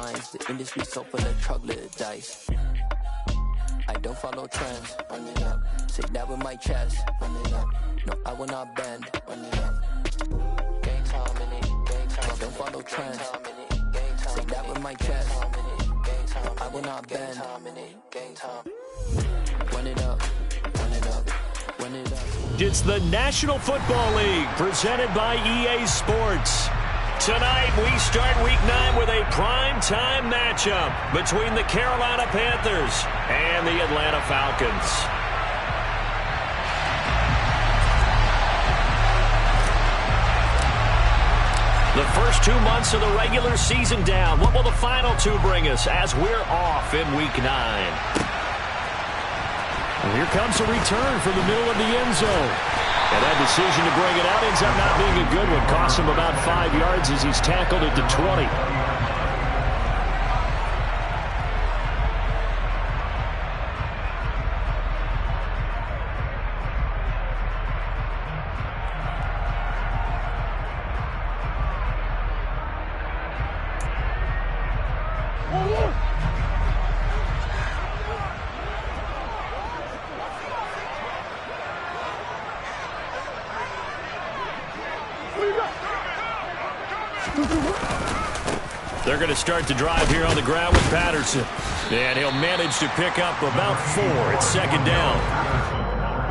lines. The industry so full of troglodytes. I don't follow trends. Run it up. Say that with my chest. Run it up. No, I will not bend. Run it up. Gang time in it. Gang time. I don't follow trends. Say that with my chest. No, I will not bend. Gang time. Run it up. Run it up. Run it up. It's the National Football League presented by EA Sports. Tonight, we start Week 9 with a prime-time matchup between the Carolina Panthers and the Atlanta Falcons. The first 2 months of the regular season down. What will the final 2 bring us as we're off in Week 9? And here comes a return from the middle of the end zone. And that decision to bring it out ends up not being a good one. Costs him about 5 yards as he's tackled at the 20. They're going to start the drive here on the ground with Patterson. And he'll manage to pick up about 4. It's second down.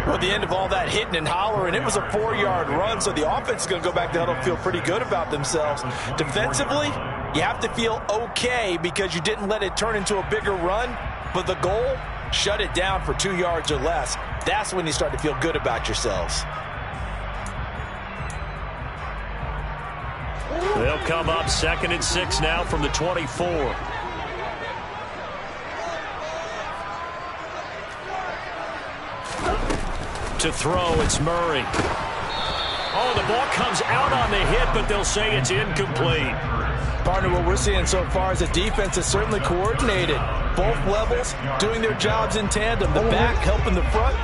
Well, at the end of all that hitting and hollering, it was a 4-yard run, so the offense is going to go back to huddle and feel pretty good about themselves. Defensively, you have to feel okay because you didn't let it turn into a bigger run, but the goal, shut it down for 2 yards or less. That's when you start to feel good about yourselves. They'll come up 2nd and 6 now from the 24. To throw, it's Murray. Oh, the ball comes out on the hit, but they'll say it's incomplete. Partner, what we're seeing so far is the defense is certainly coordinated. Both levels doing their jobs in tandem. The back helping the front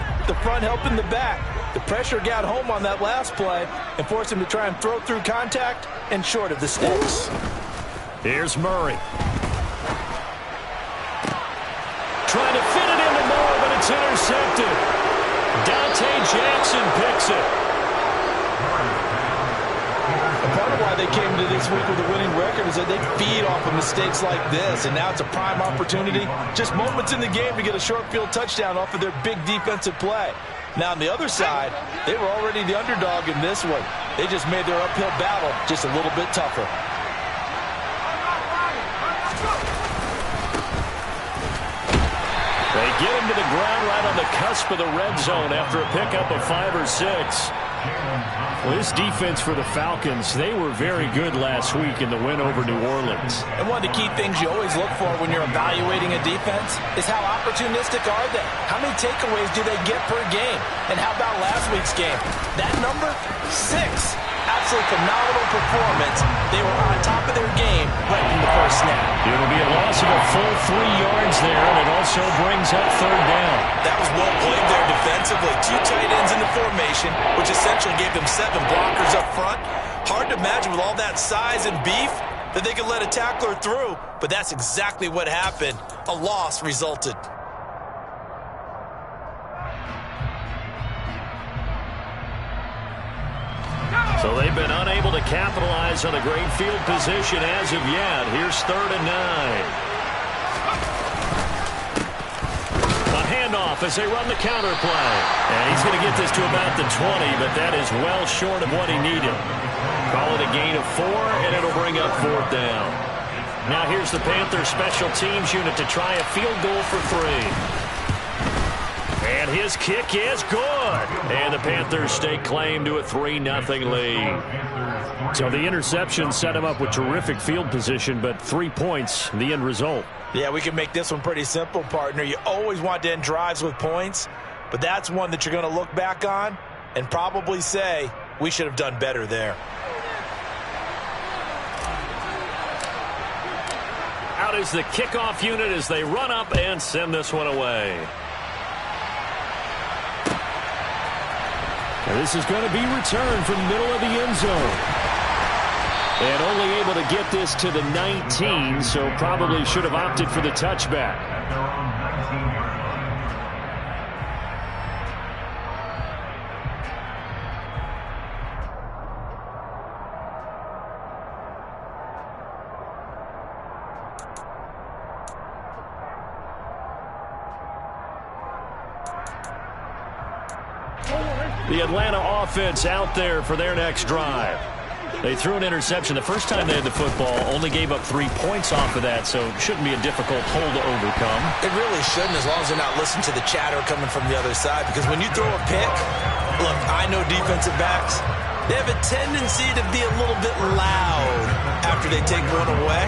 helping the back. The pressure got home on that last play and forced him to try and throw through contact and short of the sticks. Here's Murray. Trying to fit it into Moore, but it's intercepted. Dante Jackson picks it. And part of why they came to this week with a winning record is that they feed off of mistakes like this, and now it's a prime opportunity. Just moments in the game to get a short field touchdown off of their big defensive play. Now, on the other side, they were already the underdog in this one. They just made their uphill battle just a little bit tougher. They get him to the ground right on the cusp of the red zone after a pickup of 5 or 6. Well, this defense for the Falcons, they were very good last week in the win over New Orleans. And one of the key things you always look for when you're evaluating a defense is how opportunistic are they? How many takeaways do they get per game? And how about last week's game? That number, 6. Absolutely phenomenal performance. They were on top of their game right from the first snap. It'll be a loss of a full 3 yards there, and it also brings up 3rd down. That was well played there defensively. 2 tight ends in the formation, which essentially gave them 7 blockers up front. Hard to imagine with all that size and beef that they could let a tackler through, but that's exactly what happened. A loss resulted. So they've been unable to capitalize on a great field position as of yet. Here's 3rd and 9. A handoff as they run the counter play. And he's going to get this to about the 20, but that is well short of what he needed. Call it a gain of 4, and it'll bring up 4th down. Now here's the Panthers special teams unit to try a field goal for 3. And his kick is good. And the Panthers stake claim to a 3-0 lead. So the interception set him up with terrific field position, but 3 points, the end result. Yeah, we can make this one pretty simple, partner. You always want to end drives with points, but that's one that you're going to look back on and probably say, we should have done better there. Out is the kickoff unit as they run up and send this one away. Now this is going to be returned from the middle of the end zone. And only able to get this to the 19, so probably should have opted for the touchback. The Atlanta offense out there for their next drive. They threw an interception the first time they had the football, only gave up 3 points off of that, so it shouldn't be a difficult hole to overcome. It really shouldn't, as long as they're not listening to the chatter coming from the other side, because when you throw a pick, look, I know defensive backs, they have a tendency to be a little bit loud after they take one away,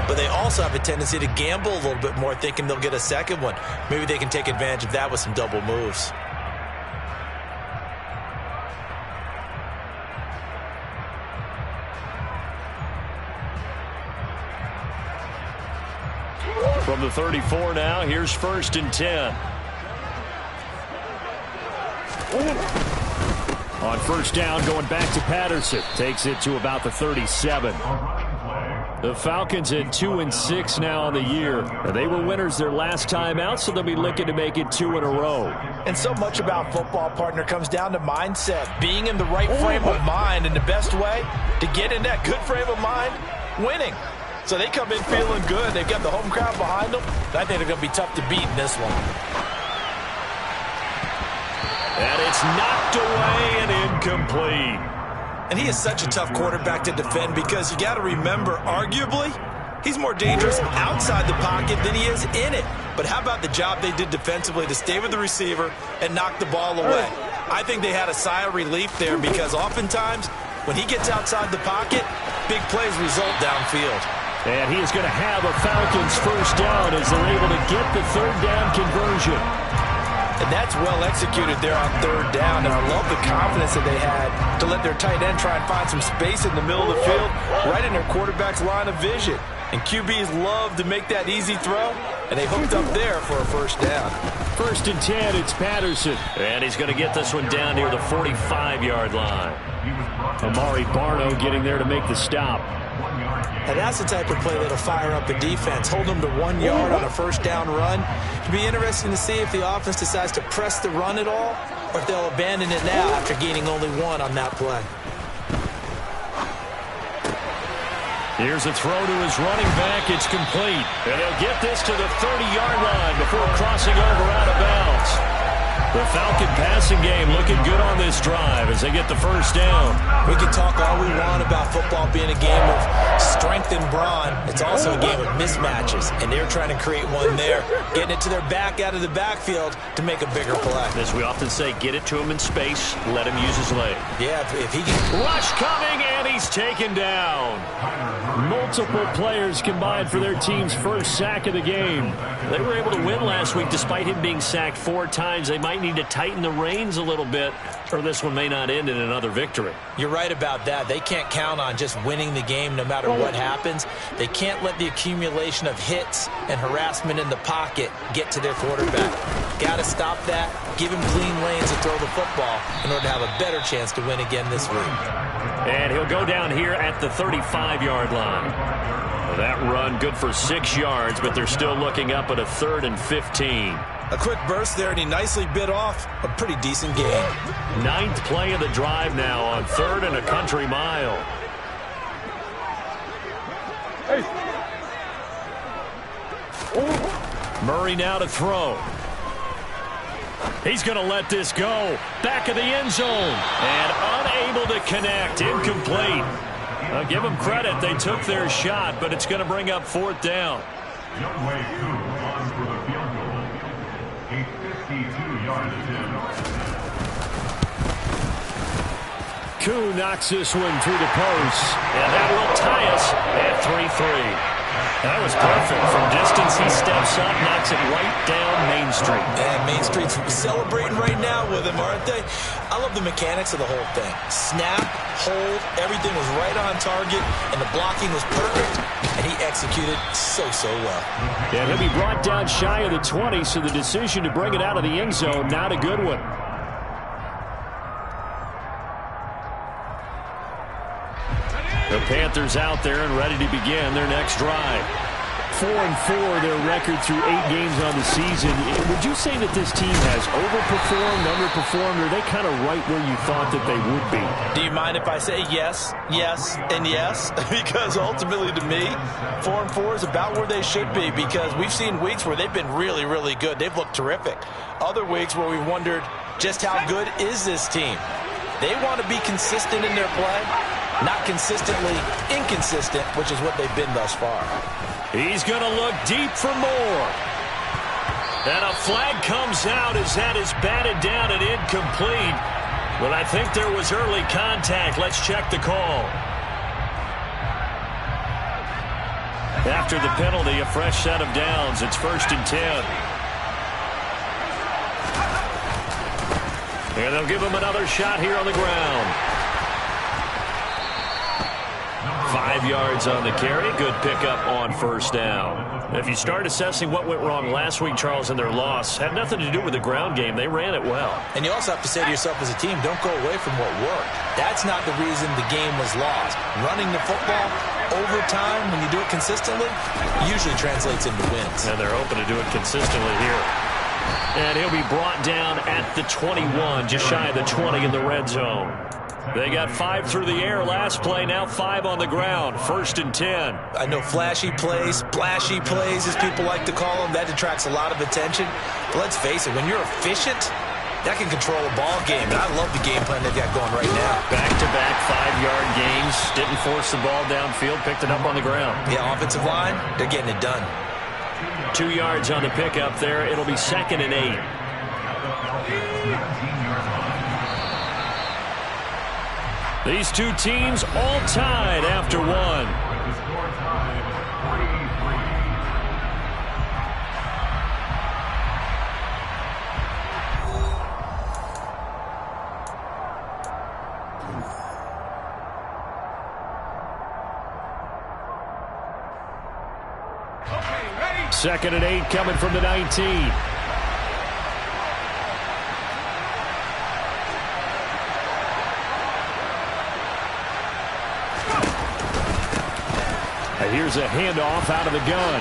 but they also have a tendency to gamble a little bit more, thinking they'll get a second one. Maybe they can take advantage of that with some double moves. From the 34 now, here's 1st and 10. On 1st down, going back to Patterson. Takes it to about the 37. The Falcons at 2-6 now on the year. They were winners their last time out, so they'll be looking to make it 2 in a row. And so much about football, partner, comes down to mindset. Being in the right frame of mind, and the best way to get in that good frame of mind, winning. So they come in feeling good. They've got the home crowd behind them. I think they're going to be tough to beat in this one. And it's knocked away and incomplete. And he is such a tough quarterback to defend, because you got to remember, arguably, he's more dangerous outside the pocket than he is in it. But how about the job they did defensively to stay with the receiver and knock the ball away? I think they had a sigh of relief there, because oftentimes when he gets outside the pocket, big plays result downfield. And he is going to have a Falcons 1st down as they're able to get the 3rd down conversion. And that's well executed there on 3rd down. And I love the confidence that they had to let their tight end try and find some space in the middle of the field, right in their quarterback's line of vision. And QBs love to make that easy throw, and they hooked up there for a 1st down. 1st and 10, it's Patterson. And he's going to get this one down near the 45-yard line. Amari Barno getting there to make the stop. And that's the type of play that'll fire up the defense. Hold them to 1 yard on a 1st down run. It'll be interesting to see if the offense decides to press the run at all, or if they'll abandon it now after gaining only 1 on that play. Here's a throw to his running back. It's complete. And he'll get this to the 30-yard line before crossing over out of bounds. The Falcon passing game looking good on this drive as they get the 1st down. We can talk all we want about football being a game of strength and brawn. It's also a game of mismatches, and they're trying to create one there, getting it to their back out of the backfield to make a bigger play. As we often say, get it to him in space, let him use his leg. Yeah, if he can. Rush coming, and he's taken down. Multiple players combined for their team's 1st sack of the game. They were able to win last week despite him being sacked 4 times. They might need to tighten the reins a little bit, or this one may not end in another victory. You're right about that. They can't count on just winning the game no matter what happens. They can't let the accumulation of hits and harassment in the pocket get to their quarterback. Got to stop that, give him clean lanes to throw the football in order to have a better chance to win again this week. And he'll go down here at the 35-yard line. That run good for 6 yards, but they're still looking up at a 3rd and 15. A quick burst there, and he nicely bit off a pretty decent gain. 9th play of the drive now on 3rd and a country mile. Murray now to throw. He's going to let this go. Back of the end zone. And unable to connect. Incomplete. I'll give them credit. They took their shot, but it's going to bring up 4th down. Koo knocks this one through the post. And that will tie us at 3-3. That was perfect. From distance, he steps up, knocks it right down Main Street. And Main Street's celebrating right now with him, aren't they? I love the mechanics of the whole thing. Snap, hold, everything was right on target, and the blocking was perfect, and he executed so well. And he'll be brought down shy of the 20, so the decision to bring it out of the end zone, not a good one. The Panthers out there and ready to begin their next drive. 4-4 their record through 8 games on the season. Would you say that this team has overperformed, underperformed, or are they kind of right where you thought that they would be? Do you mind if I say yes, yes, and yes? Because ultimately to me, 4-4 is about where they should be, because we've seen weeks where they've been really, really good. They've looked terrific. Other weeks where we've wondered just how good is this team? They want to be consistent in their play, not consistently inconsistent, which is what they've been thus far. He's going to look deep for more. And a flag comes out as that is batted down and incomplete. But I think there was early contact. Let's check the call. After the penalty, a fresh set of downs. It's 1st and 10. And they'll give him another shot here on the ground. 5 yards on the carry. Good pickup on 1st down. If you start assessing what went wrong last week, Charles, in their loss, had nothing to do with the ground game. They ran it well. And you also have to say to yourself as a team, don't go away from what worked. That's not the reason the game was lost. Running the football over time, when you do it consistently, usually translates into wins. And they're open to do it consistently here. And he'll be brought down at the 21, just shy of the 20 in the red zone. They got 5 through the air last play, now 5 on the ground. 1st and 10. I know flashy plays, splashy plays, as people like to call them, that attracts a lot of attention. But let's face it, when you're efficient, that can control a ball game. And I love the game plan they've got going right now. Back-to-back 5-yard gains. Didn't force the ball downfield, picked it up on the ground. Yeah, offensive line, they're getting it done. 2 yards on the pickup there. It'll be 2nd and 8. These two teams all tied after one. Second and 8 coming from the 19. Here's a handoff out of the gun.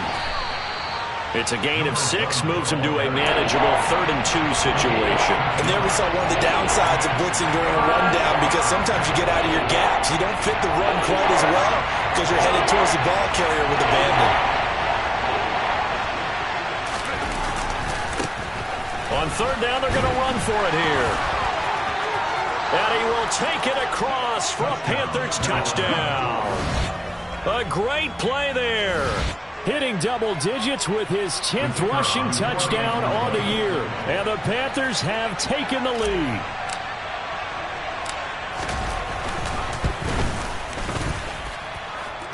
It's a gain of 6, moves him to a manageable 3rd and 2 situation. And there we saw one of the downsides of blitzing during a rundown, because sometimes you get out of your gaps. You don't fit the run quite as well because you're headed towards the ball carrier with abandon. On 3rd down, they're going to run for it here. And he will take it across for a Panthers touchdown. A great play there. Hitting double digits with his 10th rushing touchdown on the year. And the Panthers have taken the lead.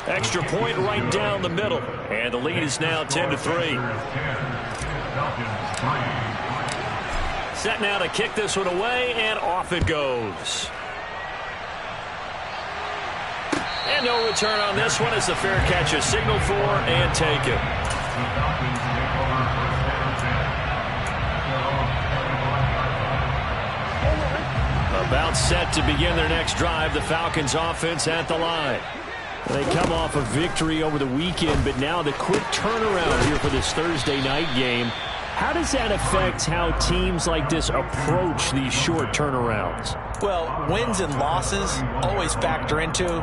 Extra point right down the middle. And the lead is now 10-3. Set now to kick this one away, and off it goes. And no return on this one as the fair catch is signaled for and taken. About set to begin their next drive, the Falcons offense at the line. They come off a victory over the weekend, but now the quick turnaround here for this Thursday night game. How does that affect how teams like this approach these short turnarounds? Well, wins and losses always factor into,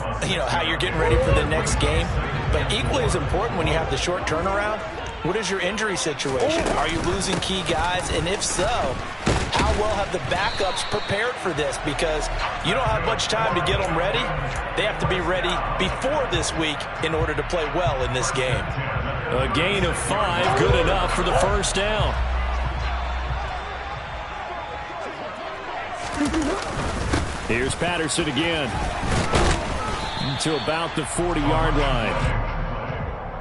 how you're getting ready for the next game. But equally as important when you have the short turnaround, what is your injury situation? Are you losing key guys? And if so, how well have the backups prepared for this? Because you don't have much time to get them ready. They have to be ready before this week in order to play well in this game. A gain of 5, good enough for the first down. Here's Patterson again. To about the 40-yard line.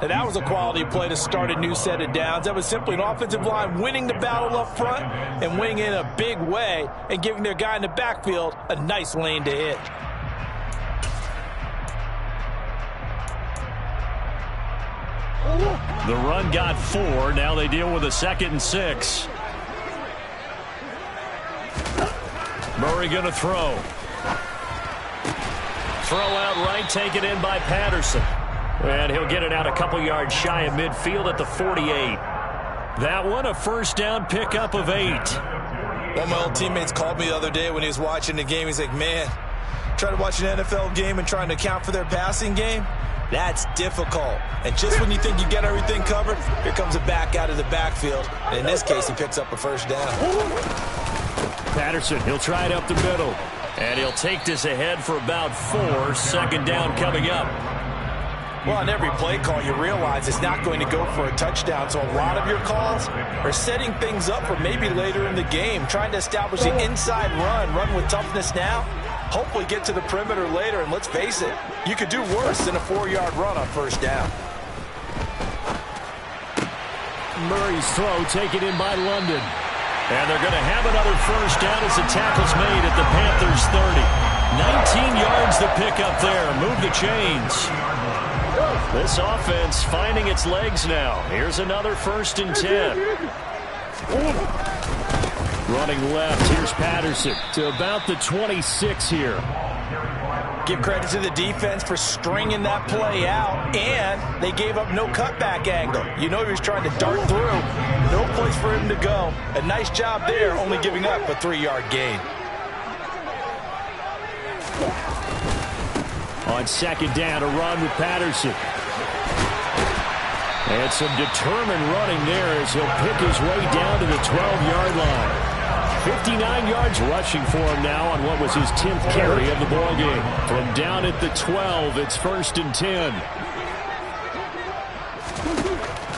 And that was a quality play to start a new set of downs. That was simply an offensive line winning the battle up front and winning in a big way and giving their guy in the backfield a nice lane to hit. The run got 4. Now they deal with a 2nd and 6. Murray going to throw. throw out right, taken in by Patterson. And he'll get it out a couple yards shy of midfield at the 48. That one, a first down pickup of 8. One of my old teammates called me the other day when he was watching the game. He's like, man, trying to watch an NFL game and trying to account for their passing game, that's difficult. And just when you think you get everything covered, here comes a back out of the backfield. And in this case, he picks up a first down. Patterson, he'll try it up the middle. And he'll take this ahead for about 4. Second down coming up. Well, on every play call, you realize it's not going to go for a touchdown. So a lot of your calls are setting things up for maybe later in the game, trying to establish an inside run with toughness now, hopefully get to the perimeter later. And let's face it, you could do worse than a 4-yard run on first down. Murray's throw taken in by London. And they're going to have another first down as the tackle's made at the Panthers' 30. 19 yards to pick up there. Move the chains. This offense finding its legs now. Here's another 1st and 10. Running left, here's Patterson to about the 26 here. Give credit to the defense for stringing that play out, and they gave up no cutback angle. You know he was trying to dart through. No place for him to go. A nice job there, only giving up a 3-yard gain. On second down, a run with Patterson. And some determined running there as he'll pick his way down to the 12-yard line. 59 yards rushing for him now on what was his 10th carry of the ballgame. From down at the 12, it's 1st and 10.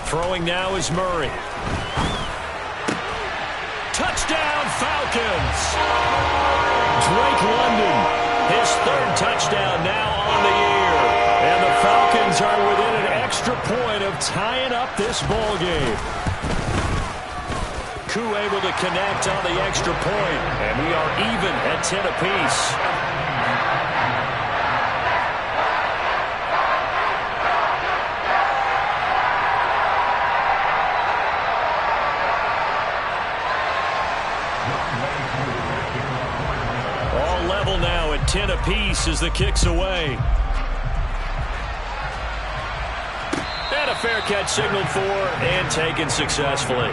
Throwing now is Murray. Touchdown, Falcons! Drake London, his 3rd touchdown now on the year. And the Falcons are within an extra point of tying up this ball game. Koo able to connect on the extra point, and we are even at 10 apiece. All level now at 10 apiece as the kick's away. And a fair catch signaled for and taken successfully.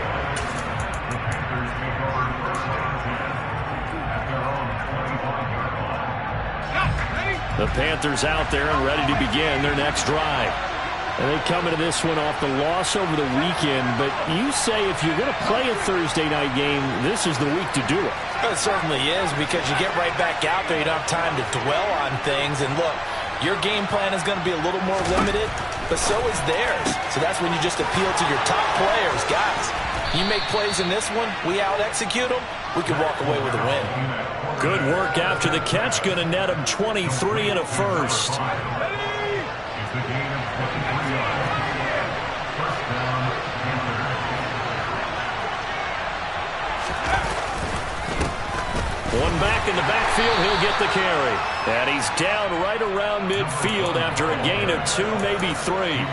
The Panthers out there and ready to begin their next drive. And they come into this one off the loss over the weekend, but you say if you're going to play a Thursday night game, this is the week to do it. It certainly is, because you get right back out there. You don't have time to dwell on things. And look, your game plan is going to be a little more limited, but so is theirs. So that's when you just appeal to your top players. Guys, you make plays in this one, we out-execute them, we can walk away with a win. Good work after the catch. Going to net him 23 and a first. One back in the backfield, he'll get the carry. And he's down right around midfield after a gain of 2, maybe 3.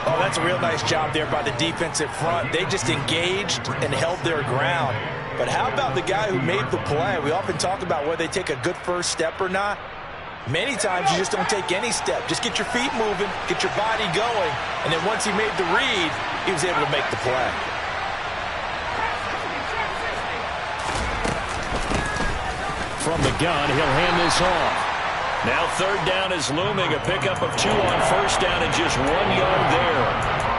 Oh, that's a real nice job there by the defensive front. They just engaged and held their ground. But how about the guy who made the play? We often talk about whether they take a good first step or not. Many times you just don't take any step. Just get your feet moving, get your body going, and then once he made the read, he was able to make the play. From the gun, he'll hand this off. Now 3rd down is looming. A pickup of 2 on first down and just 1 yard there.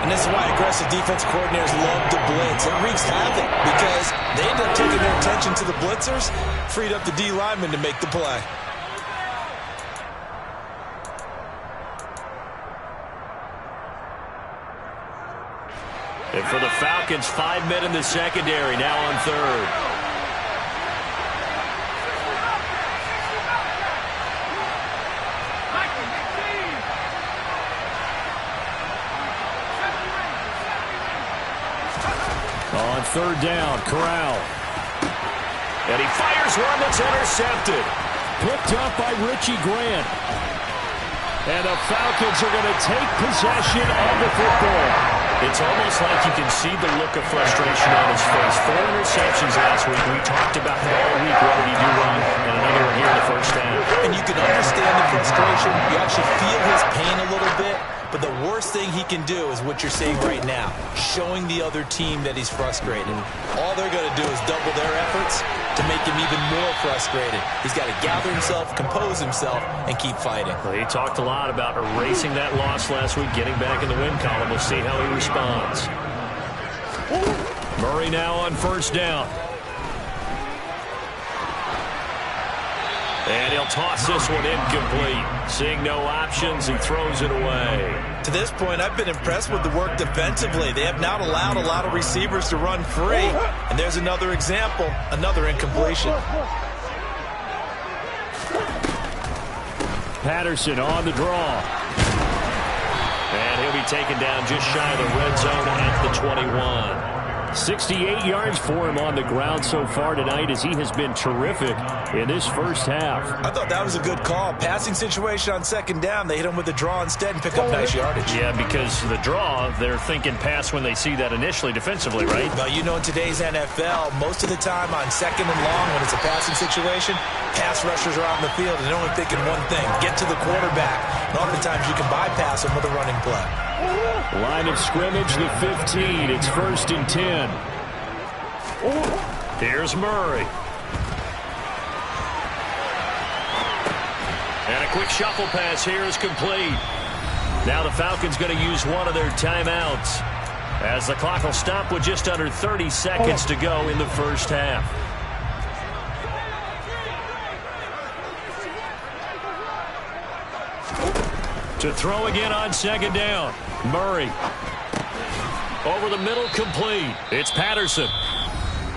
And this is why aggressive defense coordinators love to blitz. It wreaks havoc because they end up taking their attention to the blitzers, freed up the D lineman to make the play. And for the Falcons, 5 men in the secondary, now on 3rd. On 3rd down, Corral. And he fires one that's intercepted. Picked up by Richie Grant. And the Falcons are going to take possession of the football. It's almost like you can see the look of frustration on his face. 4 interceptions last week. We talked about it all week. What did he do wrong? And another one here in the first half. And you can understand the frustration. You actually feel his pain a little bit. But the worst thing he can do is what you're seeing right now, showing the other team that he's frustrated. All they're going to do is double their efforts to make him even more frustrated. He's got to gather himself, compose himself, and keep fighting. Well, he talked a lot about erasing that loss last week, getting back in the win column. We'll see how he responds. Murray now on first down. And he'll toss this one incomplete. Seeing no options, he throws it away. To this point, I've been impressed with the work defensively. They have not allowed a lot of receivers to run free. And there's another example, another incompletion. Patterson on the draw. And he'll be taken down just shy of the red zone at the 21. 68 yards for him on the ground so far tonight as he has been terrific in this first half. I thought that was a good call. Passing situation on second down. They hit him with the draw instead and pick up nice yardage. Yeah, because the draw, they're thinking pass when they see that initially defensively, right? Well, you know, in today's NFL, most of the time on second and long when it's a passing situation, pass rushers are out in the field and they're only thinking one thing, get to the quarterback. And oftentimes you can bypass him with a running play. Line of scrimmage, the 15. It's 1st and 10. Here's Murray. And a quick shuffle pass here is complete. Now the Falcons going to use one of their timeouts as the clock will stop with just under 30 seconds to go in the first half. To throw again on second down. Murray. Over the middle, complete. It's Patterson.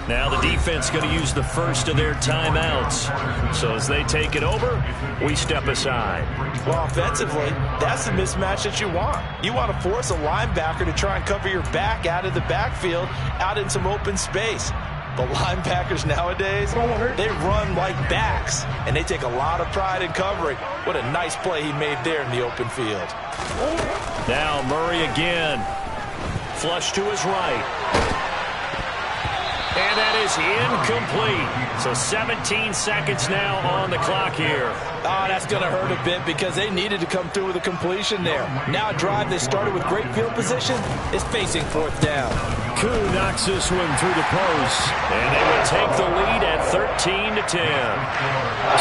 Now the defense going to use the first of their timeouts. So as they take it over, we step aside. Well, offensively, that's the mismatch that you want. You want to force a linebacker to try and cover your back out of the backfield, out in some open space. The linebackers nowadays, they run like backs, and they take a lot of pride in covering. What a nice play he made there in the open field. Now Murray again. Flush to his right. And that is incomplete. So 17 seconds now on the clock here. Oh, that's going to hurt a bit because they needed to come through with a completion there. Now a drive they started with great field position is facing 4th down. Koo knocks this one through the post. And they will take the lead at 13-10.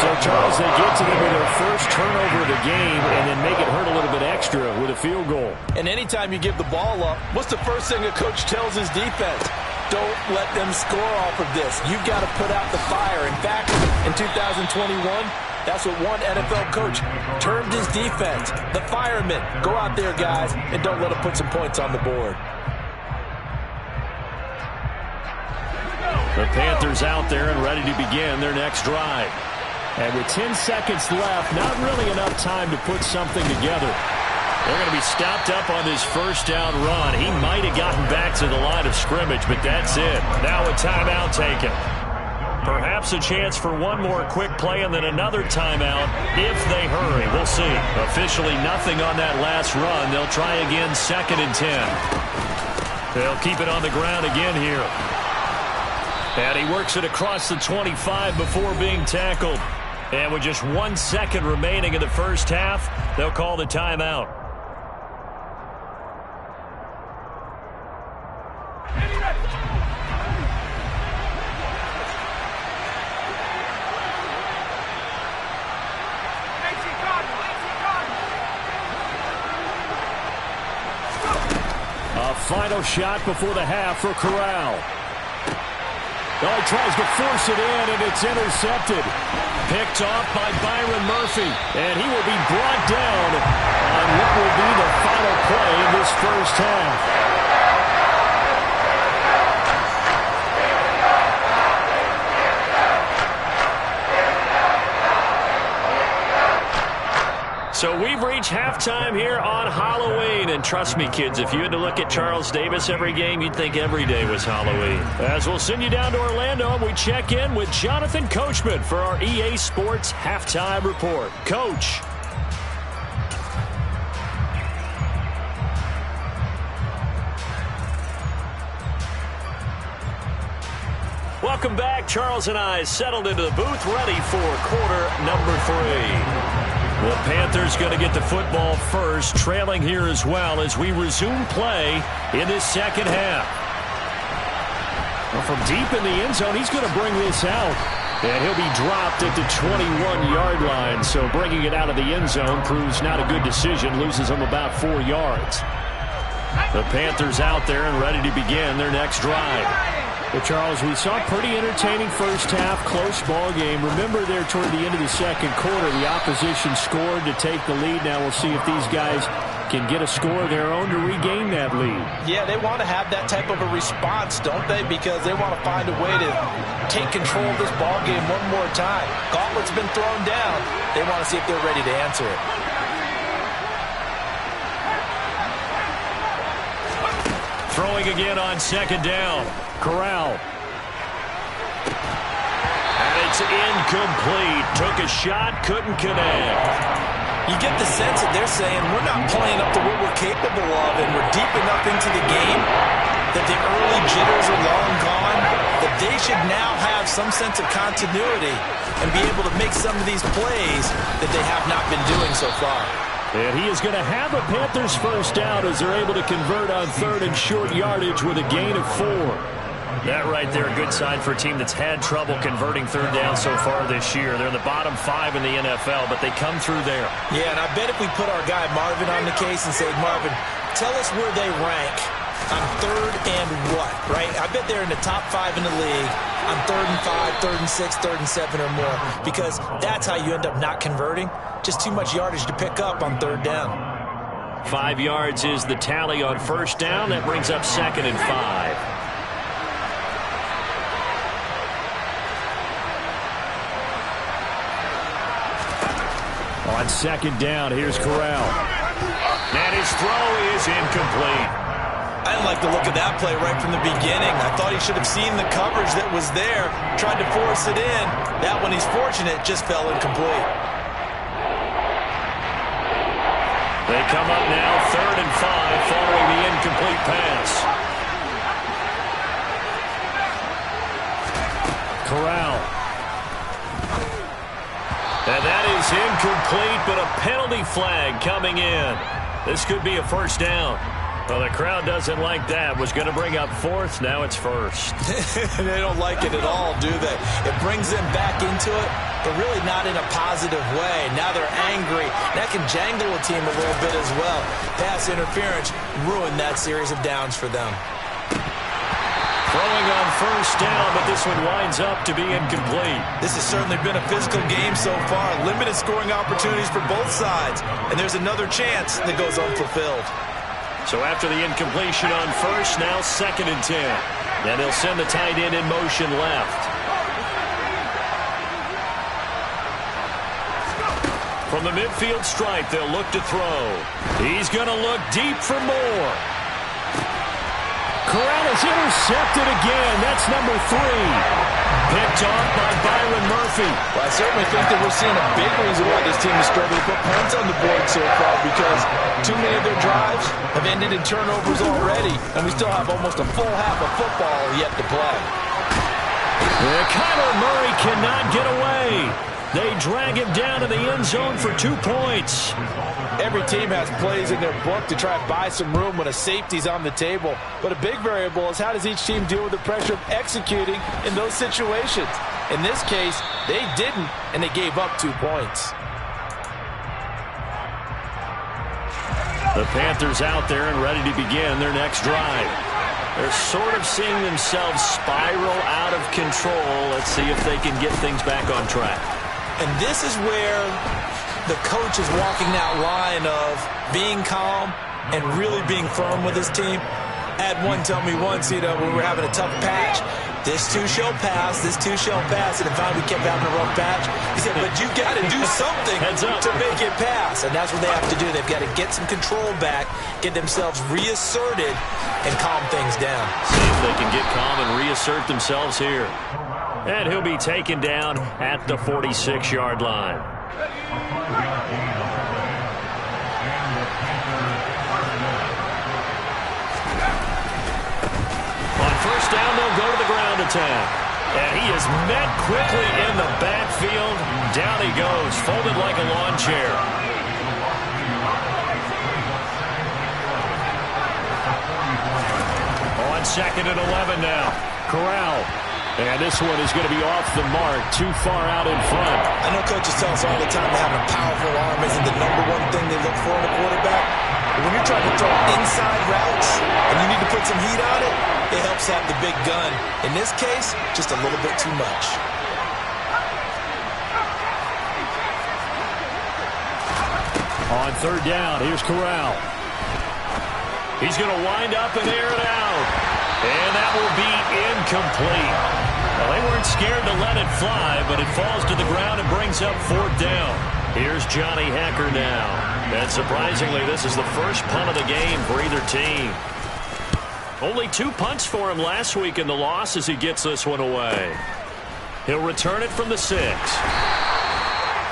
So, Charles, they get to them with their first turnover of the game and then make it hurt a little bit extra with a field goal. And anytime you give the ball up, what's the first thing a coach tells his defense? Don't let them score off of this. You've got to put out the fire. In fact, in 2021, that's what one NFL coach termed his defense. The firemen. Go out there, guys, and don't let them put some points on the board. The Panthers out there and ready to begin their next drive. And with 10 seconds left, not really enough time to put something together. They're going to be stopped up on this first down run. He might have gotten back to the line of scrimmage, but that's it. Now a timeout taken. Perhaps a chance for one more quick play and then another timeout if they hurry. We'll see. Officially nothing on that last run. They'll try again 2nd and 10. They'll keep it on the ground again here. And he works it across the 25 before being tackled. And with just 1 second remaining in the first half, they'll call the timeout. A final shot before the half for Corral. Oh, he tries to force it in, and it's intercepted. Picked off by Byron Murphy, and he will be brought down on what will be the final play in this first half. So we've reached halftime here on Halloween. And trust me, kids, if you had to look at Charles Davis every game, you'd think every day was Halloween. As we'll send you down to Orlando, and we check in with Jonathan Coachman for our EA Sports Halftime Report. Coach. Welcome back. Charles and I settled into the booth, ready for quarter number 3. The Panthers going to get the football first, trailing here as well as we resume play in this second half. Well, from deep in the end zone, he's going to bring this out. And he'll be dropped at the 21-yard line. So bringing it out of the end zone proves not a good decision. Loses him about 4 yards. The Panthers out there and ready to begin their next drive. Well, Charles, we saw a pretty entertaining first half, close ball game. Remember there toward the end of the second quarter, the opposition scored to take the lead. Now we'll see if these guys can get a score of their own to regain that lead. Yeah, they want to have that type of a response, don't they? Because they want to find a way to take control of this ball game one more time. Gauntlet's been thrown down. They want to see if they're ready to answer it. Throwing again on second down. Corral. And it's incomplete. Took a shot, couldn't connect. You get the sense that they're saying we're not playing up to what we're capable of, and we're deep enough into the game that the early jitters are long gone, that they should now have some sense of continuity and be able to make some of these plays that they have not been doing so far. And he is going to have a Panthers first down as they're able to convert on third and short yardage with a gain of 4. That right there, a good sign for a team that's had trouble converting third down so far this year. They're in the bottom 5 in the NFL, but they come through there. Yeah, and I bet if we put our guy Marvin on the case and say, Marvin, tell us where they rank on third and what, right? I bet they're in the top 5 in the league on third and 5, third and 6, third and 7 or more, because that's how you end up not converting. Just too much yardage to pick up on third down. 5 yards is the tally on first down. That brings up second and 5. On second down, here's Corral. And his throw is incomplete. I didn't like the look of that play right from the beginning. I thought he should have seen the coverage that was there, tried to force it in. That one, he's fortunate, just fell incomplete. They come up now, third and 5, following the incomplete pass. Corral. And that is incomplete, but a penalty flag coming in. This could be a first down. Well, the crowd doesn't like that. Was going to bring up fourth. Now it's first. They don't like it at all, do they? It brings them back into it, but really not in a positive way. Now they're angry. That can jangle a team a little bit as well. Pass interference ruined that series of downs for them. Throwing on first down, but this one winds up to be incomplete. This has certainly been a physical game so far. Limited scoring opportunities for both sides. And there's another chance that goes unfulfilled. So after the incompletion on first, now second and 10. And they'll send the tight end in motion left. From the midfield stripe, they'll look to throw. He's going to look deep for more. Corral is intercepted again. That's number 3. Picked off by Byron Murphy. Well, I certainly think that we're seeing a big reason why this team is struggling to put points on the board so far, because too many of their drives have ended in turnovers already, and we still have almost a full half of football yet to play. Kyler Murray cannot get away. They drag him down to the end zone for 2 points. Every team has plays in their book to try and buy some room when a safety's on the table. But a big variable is how does each team deal with the pressure of executing in those situations. In this case, they didn't, and they gave up 2 points. The Panthers out there and ready to begin their next drive. They're sort of seeing themselves spiral out of control. Let's see if they can get things back on track. And this is where the coach is walking that line of being calm and really being firm with his team. I had one tell me once, when we were having a tough patch, this too shall pass, this too shall pass, and finally we kept having a rough patch. He said, but you got to do something to make it pass, and that's what they have to do. They've got to get some control back, get themselves reasserted, and calm things down. See if they can get calm and reassert themselves here. And he'll be taken down at the 46-yard line. On first down, they'll go to the ground attack. And he is met quickly in the backfield. Down he goes, folded like a lawn chair. On 2nd and 11 now. Corral. And this one is going to be off the mark, too far out in front. I know coaches tell us all the time that having a powerful arm isn't the #1 thing they look for in a quarterback. But when you're trying to throw inside routes and you need to put some heat on it, it helps have the big gun. In this case, just a little bit too much. On 3rd down, here's Corral. He's going to wind up and air it out. And that will be incomplete. Well, they weren't scared to let it fly, but it falls to the ground and brings up 4th down. Here's Johnny Hekker now. And surprisingly, this is the first punt of the game for either team. Only 2 punts for him last week in the loss as he gets this one away. He'll return it from the 6.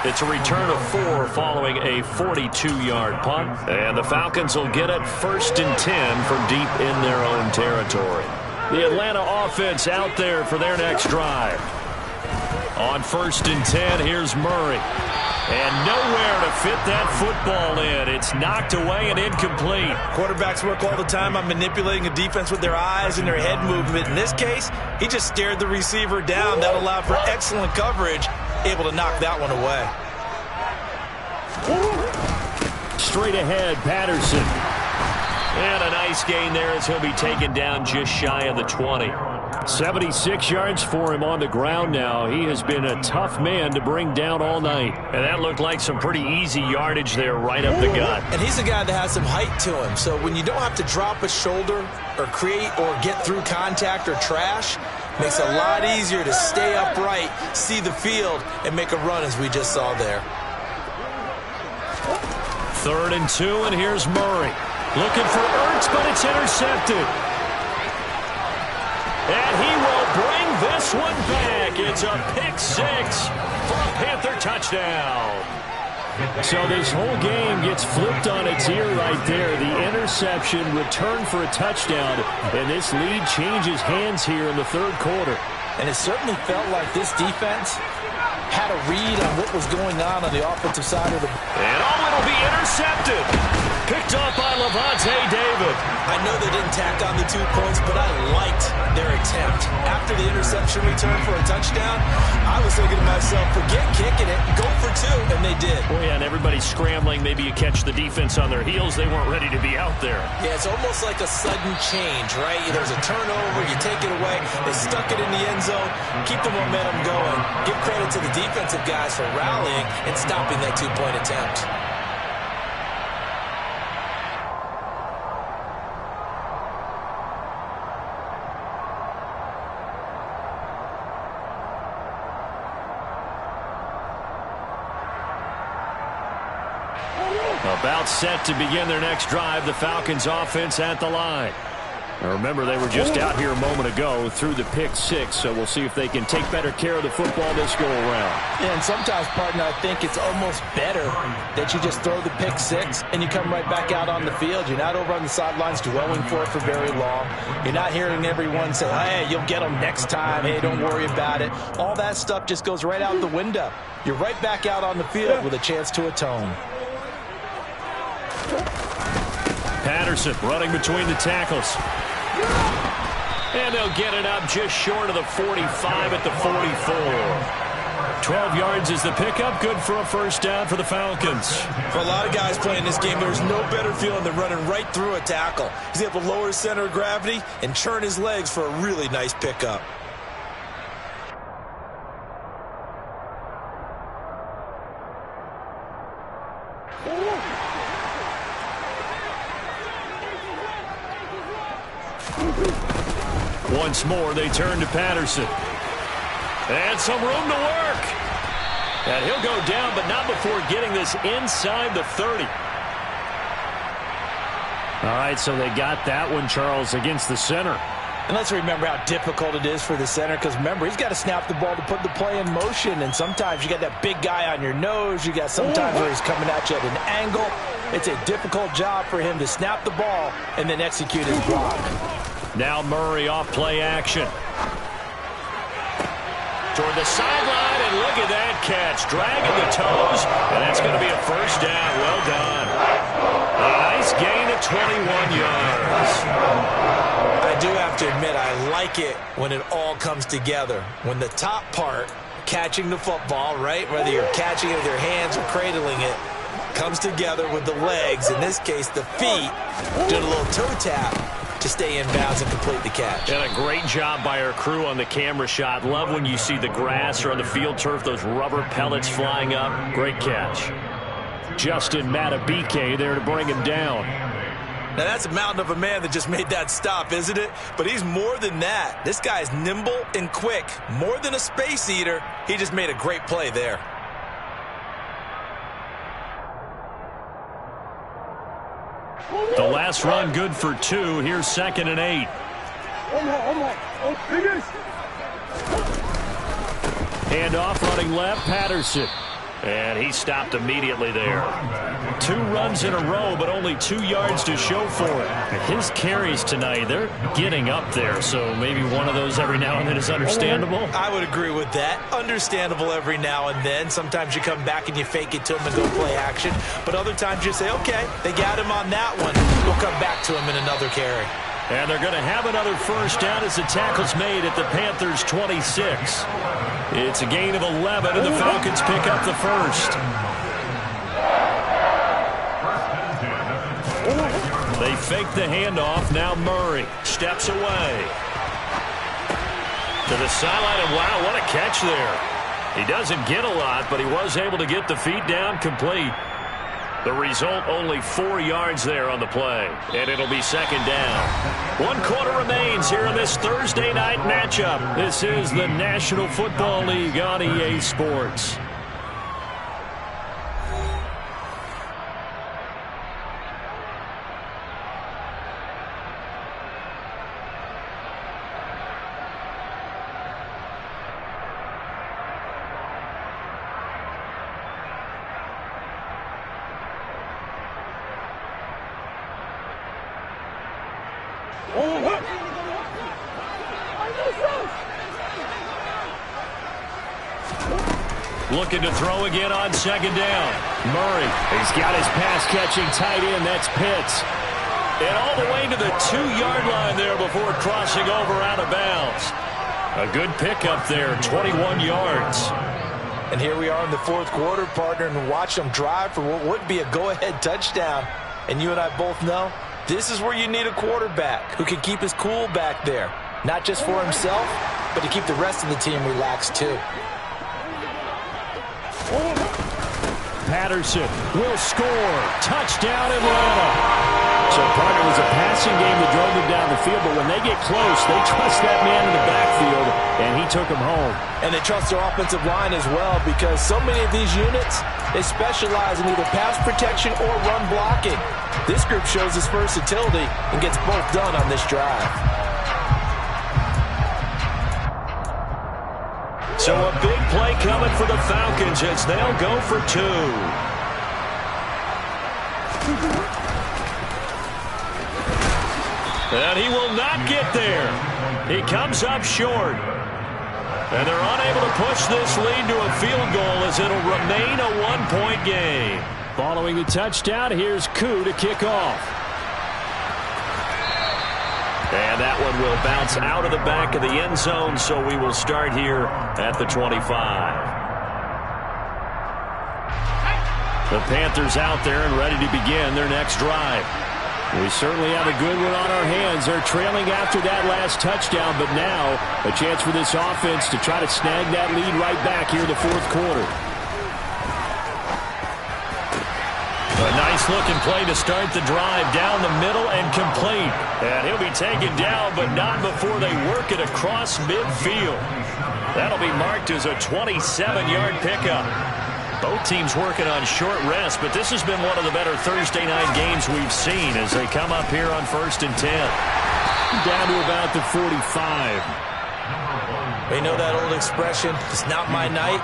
It's a return of 4 following a 42-yard punt. And the Falcons will get it 1st and 10 from deep in their own territory. The Atlanta offense out there for their next drive. On 1st and 10, here's Murray. And nowhere to fit that football in. It's knocked away and incomplete. Quarterbacks work all the time on manipulating a defense with their eyes and their head movement. In this case, he just stared the receiver down. That allowed for excellent coverage. Able to knock that one away. Straight ahead, Patterson. And a nice gain there as he'll be taken down just shy of the 20. 76 yards for him on the ground now. He has been a tough man to bring down all night. And that looked like some pretty easy yardage there right up the gut. And he's a guy that has some height to him. So when you don't have to drop a shoulder or create or get through contact or trash, makes it a lot easier to stay upright, see the field, and make a run as we just saw there. 3rd and 2, and here's Murray. Looking for Ertz, but it's intercepted. And he will bring this one back. It's a pick 6 for a Panther touchdown. So this whole game gets flipped on its ear right there. The interception, return for a touchdown, and this lead changes hands here in the 3rd quarter. And it certainly felt like this defense had a read on what was going on the offensive side of the ball. And it'll be intercepted. Picked off by Lavonte David. I know they didn't tack on the 2 points, but I liked their attempt. After the interception return for a touchdown, I was thinking to myself, forget kicking it, go for 2, and they did. Oh, yeah, and everybody's scrambling. Maybe you catch the defense on their heels. They weren't ready to be out there. Yeah, it's almost like a sudden change, right? There's a turnover, you take it away, they stuck it in the end zone, keep the momentum going. Give credit to the defensive guys for rallying and stopping that 2-point attempt. About set to begin their next drive, the Falcons offense at the line. Now remember, they were just out here a moment ago through the pick 6, so we'll see if they can take better care of the football this go around. Yeah, and sometimes, partner, I think it's almost better that you just throw the pick 6 and you come right back out on the field. You're not over on the sidelines dwelling for it for very long. You're not hearing everyone say, hey, you'll get them next time. Hey, don't worry about it. All that stuff just goes right out the window. You're right back out on the field with a chance to atone. Patterson running between the tackles. And they'll get it up just short of the 45 at the 44. 12 yards is the pickup. Good for a 1st down for the Falcons. For a lot of guys playing this game, there's no better feeling than running right through a tackle. He's able to lower his center of gravity and churn his legs for a really nice pickup. Once more, they turn to Patterson. And some room to work. And he'll go down, but not before getting this inside the 30. All right, so they got that one, Charles, against the center. And let's remember how difficult it is for the center, because remember, he's got to snap the ball to put the play in motion, and sometimes you got that big guy on your nose. You got sometimes where he's coming at you at an angle. It's a difficult job for him to snap the ball and then execute his block. Now Murray off play action. toward the sideline, and look at that catch. Dragging the toes, and that's going to be a first down. Well done. A nice gain of 21 yards. I do have to admit, I like it when it all comes together. When the top part, catching the football, right, whether you're catching it with your hands or cradling it, comes together with the legs, in this case the feet, doing a little toe tap to stay in bounds and complete the catch. And a great job by our crew on the camera shot. Love when you see the grass or on the field turf, those rubber pellets flying up. Great catch. Justin Matabike there to bring him down. Now that's a mountain of a man that just made that stop, isn't it? But he's more than that. This guy's nimble and quick. More than a space eater, he just made a great play there. The last run good for 2. Here's 2nd and 8. Hand off, running left, Patterson. And he stopped immediately there. 2 runs in a row, but only 2 yards to show for it. His carries tonight, they're getting up there, so maybe one of those every now and then is understandable. I would agree with that. Understandable every now and then. Sometimes you come back and you fake it to him and go play action. But other times you say, okay, they got him on that one. We'll come back to him in another carry. And they're going to have another first down as the tackle's made at the Panthers' 26. It's a gain of 11, and the Falcons pick up the first. They fake the handoff. Now Murray steps away. To the sideline, and wow, what a catch there. He doesn't get a lot, but he was able to get the feet down complete. The result, only 4 yards there on the play, and it'll be 2nd down. 1 quarter remains here in this Thursday night matchup. This is the National Football League on EA Sports. Looking to throw again on 2nd down. Murray, he's got his pass-catching tight end. That's Pitts. And all the way to the 2-yard line there before crossing over out of bounds. A good pickup there, 21 yards. And here we are in the 4th quarter, partner, and watch them drive for what would be a go-ahead touchdown. And you and I both know this is where you need a quarterback who can keep his cool back there. Not just for himself, but to keep the rest of the team relaxed too. Patterson will score. Touchdown, Atlanta. So, partner, it was a passing game that drove them down the field, but when they get close, they trust that man in the backfield, and he took them home. And they trust their offensive line as well, because so many of these units, they specialize in either pass protection or run blocking. This group shows its versatility and gets both done on this drive. So a big play coming for the Falcons as they'll go for 2. And he will not get there. He comes up short. And they're unable to push this lead to a field goal as it'll remain a 1-point game. Following the touchdown, here's Koo to kick off. And that one will bounce out of the back of the end zone, so we will start here at the 25. The Panthers out there and ready to begin their next drive. We certainly have a good one on our hands. They're trailing after that last touchdown, but now a chance for this offense to try to snag that lead right back here in the 4th quarter. A nice-looking play to start the drive down the middle and complete. And he'll be taken down, but not before they work it across midfield. That'll be marked as a 27-yard pickup. Both teams working on short rest, but this has been one of the better Thursday night games we've seen as they come up here on 1st and 10. Down to about the 45. We know that old expression, it's not my night.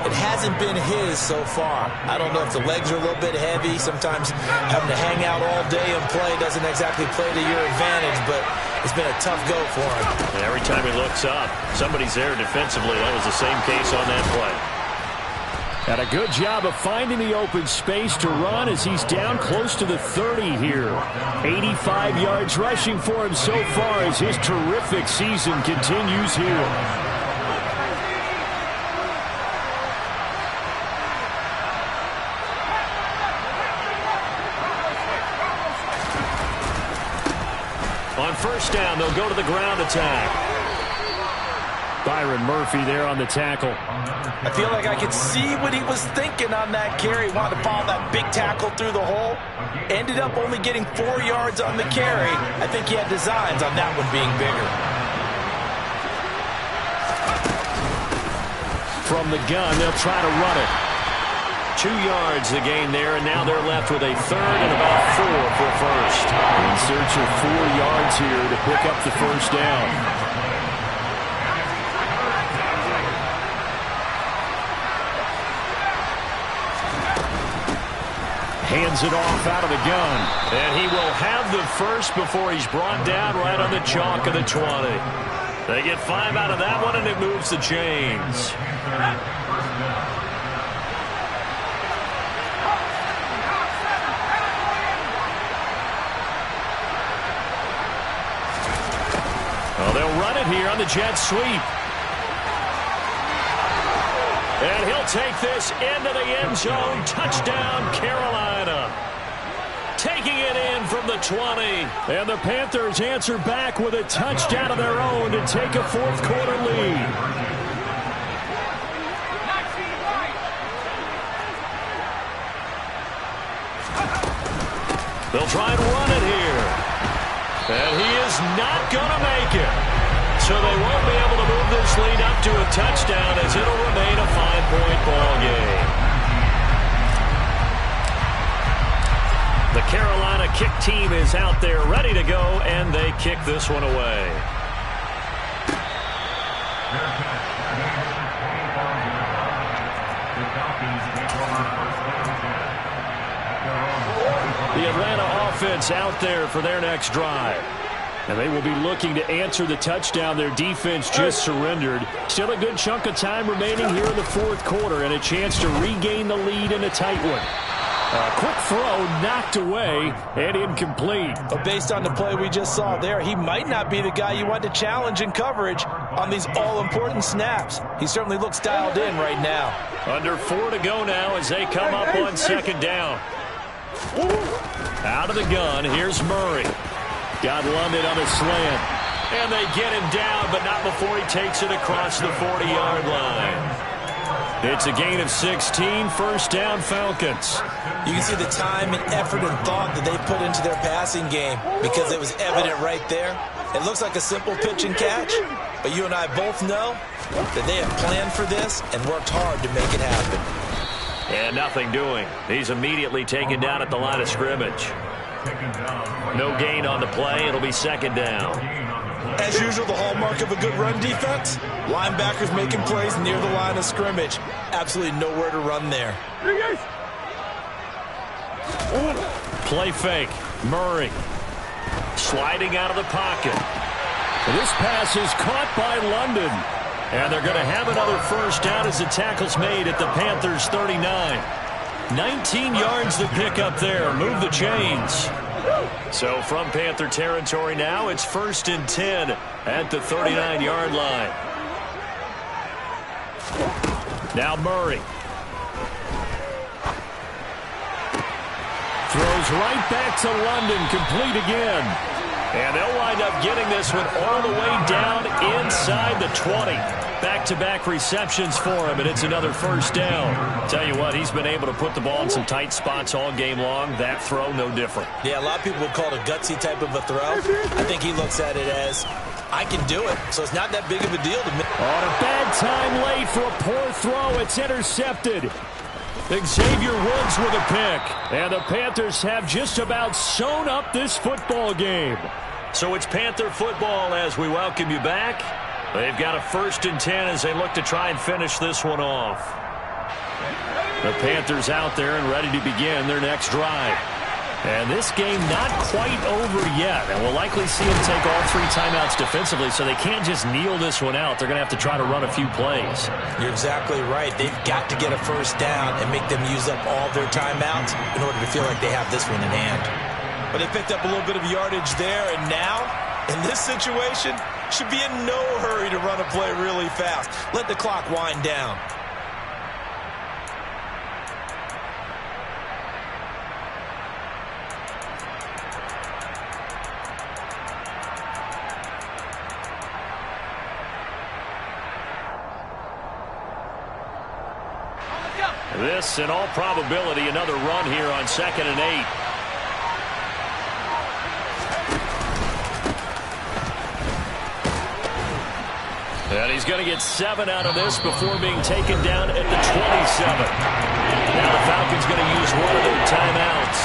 It hasn't been his so far. I don't know if the legs are a little bit heavy. Sometimes having to hang out all day and play doesn't exactly play to your advantage, but It's been a tough go for him. And every time he looks up, somebody's there defensively. That was the same case on that play. And a good job of finding the open space to run as he's down close to the 30 here. 85 yards rushing for him so far as his terrific season continues here. On first down, they'll go to the ground attack. Byron Murphy there on the tackle. I feel like I could see what he was thinking on that carry. Wanted to follow that big tackle through the hole. Ended up only getting 4 yards on the carry. I think he had designs on that one being bigger. From the gun, they'll try to run it. 2 yards the gain there, and now they're left with a third and about 4 for first. In search of 4 yards here to pick up the first down. Hands it off out of the gun. And he will have the first before he's brought down right on the chalk of the 20. They get 5 out of that one, and it moves the chains. Well, they'll run it here on the jet sweep. And he'll take this into the end zone. Touchdown, Carolina. Taking it in from the 20. And the Panthers answer back with a touchdown of their own to take a fourth-quarter lead. They'll try and run it here. And he is not going to make it. So they won't be able to move this lead up to a touchdown as it'll remain a 5-point ball game. The Carolina kick team is out there ready to go, and they kick this one away. The Atlanta offense out there for their next drive. And they will be looking to answer the touchdown their defense just surrendered. Still a good chunk of time remaining here in the fourth quarter and a chance to regain the lead in a tight one. A quick throw knocked away and incomplete. But based on the play we just saw there, he might not be the guy you want to challenge in coverage on these all-important snaps. He certainly looks dialed in right now. Under 4 to go now as they come up on second down. Out of the gun, here's Murray. Got London on a slant. And they get him down, but not before he takes it across the 40-yard line. It's a gain of 16, first down Falcons. You can see the time and effort and thought that they put into their passing game because it was evident right there. It looks like a simple pitch and catch, but you and I both know that they have planned for this and worked hard to make it happen. And nothing doing. He's immediately taken down at the line of scrimmage. No gain on the play. It'll be second down. As usual, the hallmark of a good run defense, linebackers making plays near the line of scrimmage. Absolutely nowhere to run there. Play fake. Murray sliding out of the pocket. This pass is caught by London. And they're going to have another first down as the tackle's made at the Panthers' 39. 19 yards to pick up there. Move the chains. So from Panther territory now, it's 1st and 10 at the 39-yard line. Now Murray. Throws right back to London, complete again. And they'll wind up getting this one all the way down inside the 20. Back-to-back receptions for him, and it's another first down. Tell you what, he's been able to put the ball in some tight spots all game long. That throw, no different. Yeah, a lot of people would call it a gutsy type of a throw. I think he looks at it as, I can do it, so it's not that big of a deal to me. On a bad time late for a poor throw. It's intercepted. Xavier Woods with a pick. And the Panthers have just about sewn up this football game. So it's Panther football as we welcome you back. They've got a 1st and 10 as they look to try and finish this one off. The Panthers out there and ready to begin their next drive. And this game not quite over yet. And we'll likely see them take all 3 timeouts defensively, so they can't just kneel this one out. They're going to have to try to run a few plays. You're exactly right. They've got to get a first down and make them use up all their timeouts in order to feel like they have this one in hand. But they picked up a little bit of yardage there, and now, in this situation, should be in no hurry to run a play really fast. Let the clock wind down. This, in all probability, another run here on 2nd and 8. And he's going to get 7 out of this before being taken down at the 27. Now the Falcons going to use one of their timeouts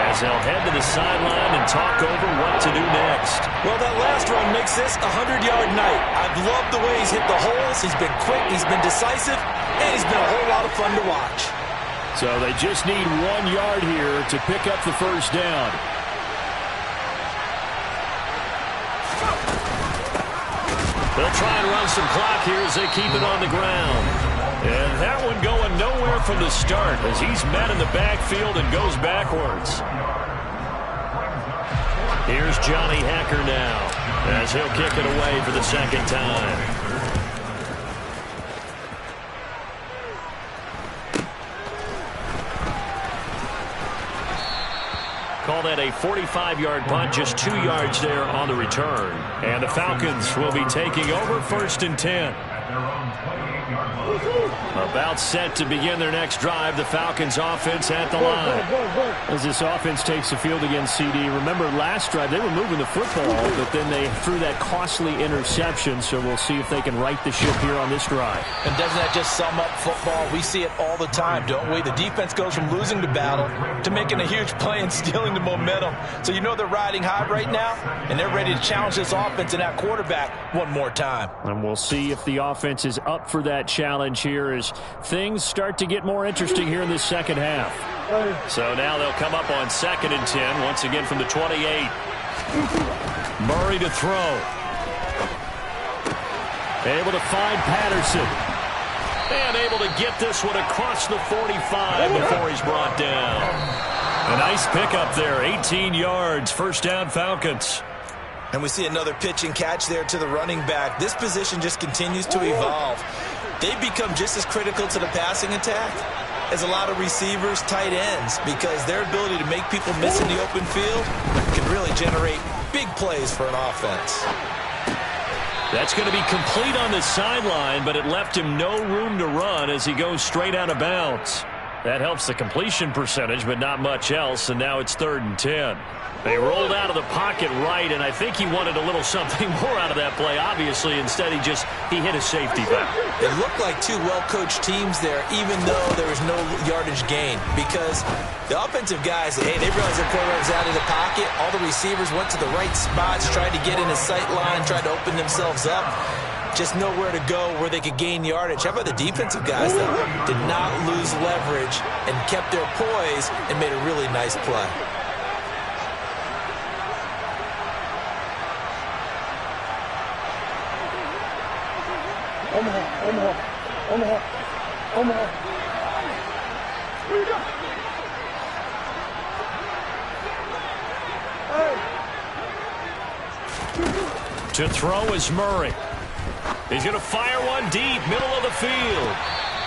as they'll head to the sideline and talk over what to do next. Well, that last run makes this a 100-yard night. I've loved the way he's hit the holes. He's been quick. He's been decisive. And he's been a whole lot of fun to watch. So they just need 1 yard here to pick up the first down. They'll try and run some clock here as they keep it on the ground. And that one going nowhere from the start as he's met in the backfield and goes backwards. Here's Johnny Hekker now as he'll kick it away for the 2nd time. Call that a 45-yard punt, just 2 yards there on the return. And the Falcons will be taking over 1st and 10. About set to begin their next drive. The Falcons offense at the line. As this offense takes the field against CD, remember last drive they were moving the football, but then they threw that costly interception, so we'll see if they can right the ship here on this drive. And doesn't that just sum up football? We see it all the time, don't we? The defense goes from losing the battle to making a huge play and stealing the momentum. So you know they're riding high right now, and they're ready to challenge this offense and that quarterback one more time. And we'll see if the offense is up for that challenge here as things start to get more interesting here in this 2nd half. So now they'll come up on 2nd and 10, once again from the 28. Murray to throw. Able to find Patterson. And able to get this one across the 45 before he's brought down. A nice pickup there, 18 yards, first down Falcons. And we see another pitch and catch there to the running back. This position just continues to evolve. They've become just as critical to the passing attack as a lot of receivers, tight ends, because their ability to make people miss in the open field can really generate big plays for an offense. That's going to be complete on the sideline, but it left him no room to run as he goes straight out of bounds. That helps the completion percentage, but not much else, and now it's 3rd and 10. They rolled out of the pocket right, and I think he wanted a little something more out of that play, obviously. Instead, he hit a safety back. It looked like 2 well-coached teams there, even though there was no yardage gain, because the offensive guys, hey, they realized their quarterback was out of the pocket. All the receivers went to the right spots, tried to get in his sight line, tried to open themselves up. Just nowhere to go where they could gain yardage. How about the defensive guys, though? Did not lose leverage and kept their poise and made a really nice play. Omaha. Here we go. To throw is Murray. He's going to fire one deep, middle of the field.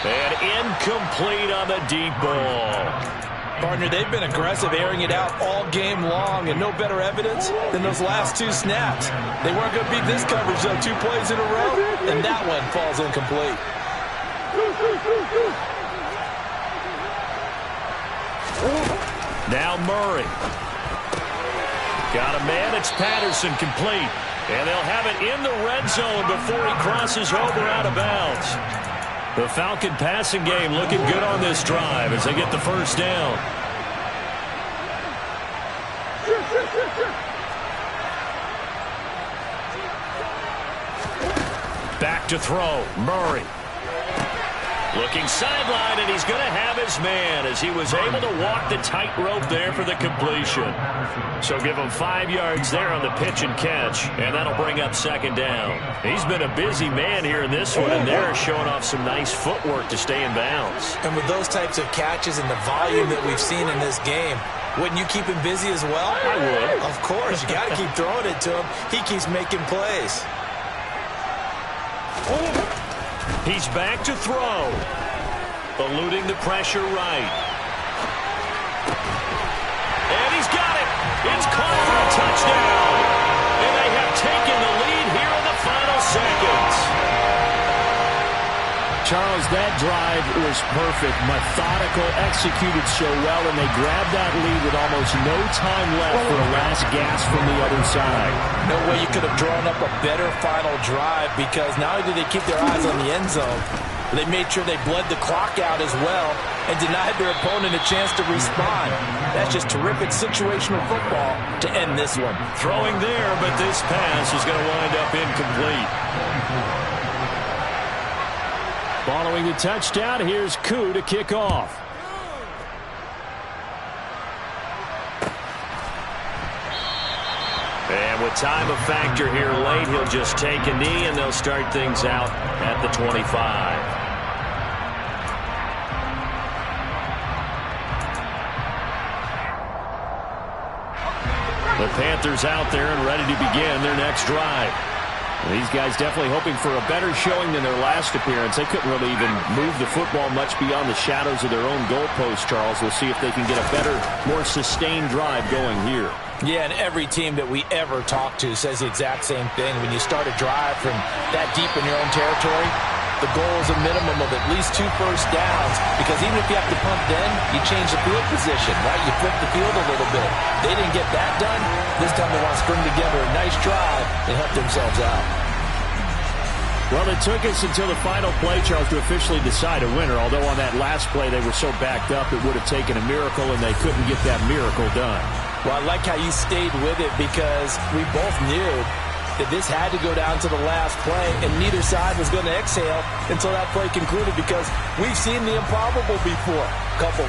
And incomplete on the deep ball. Partner, they've been aggressive, airing it out all game long, and no better evidence than those last 2 snaps. They weren't going to beat this coverage, though, 2 plays in a row, and that one falls incomplete. Now Murray. Got a man, it's Patterson, complete. And they'll have it in the red zone before he crosses over out of bounds. The Falcon passing game looking good on this drive as they get the first down. Back to throw, Murray. Looking sideline, and he's going to have his man as he was able to walk the tightrope there for the completion. So give him 5 yards there on the pitch and catch, and that'll bring up second down. He's been a busy man here in this one, and they're showing off some nice footwork to stay in bounds. And with those types of catches and the volume that we've seen in this game, wouldn't you keep him busy as well? I would. Of course. You got to keep throwing it to him. He keeps making plays. He's back to throw. Eluding the pressure right. And he's got it. It's caught for a touchdown. And they have taken the lead here in the final seconds. Charles, that drive was perfect. Methodical, executed so well, and they grabbed that lead with almost no time left for a last gasp from the other side. No way you could have drawn up a better final drive, because not only did they keep their eyes on the end zone, they made sure they bled the clock out as well and denied their opponent a chance to respond. That's just terrific situational football to end this one. Throwing there, but this pass is going to wind up incomplete. Following the touchdown, here's Koo to kick off. And with time a factor here late, he'll just take a knee, and they'll start things out at the 25. The Panthers out there and ready to begin their next drive. These guys definitely hoping for a better showing than their last appearance. They couldn't really even move the football much beyond the shadows of their own goalpost, Charles. We'll see if they can get a better, more sustained drive going here. Yeah, and every team that we ever talk to says the exact same thing. When you start a drive from that deep in your own territory, the goal is a minimum of at least 2 first downs, because even if you have to punt then, you change the field position, right? You flip the field a little bit. They didn't get that done. This time they want to string together a nice drive and help themselves out. Well, it took us until the final play, Charles, to officially decide a winner, although on that last play they were so backed up it would have taken a miracle, and they couldn't get that miracle done. Well, I like how you stayed with it, because we both knew that this had to go down to the last play, and neither side was going to exhale until that play concluded, because we've seen the improbable before. A couple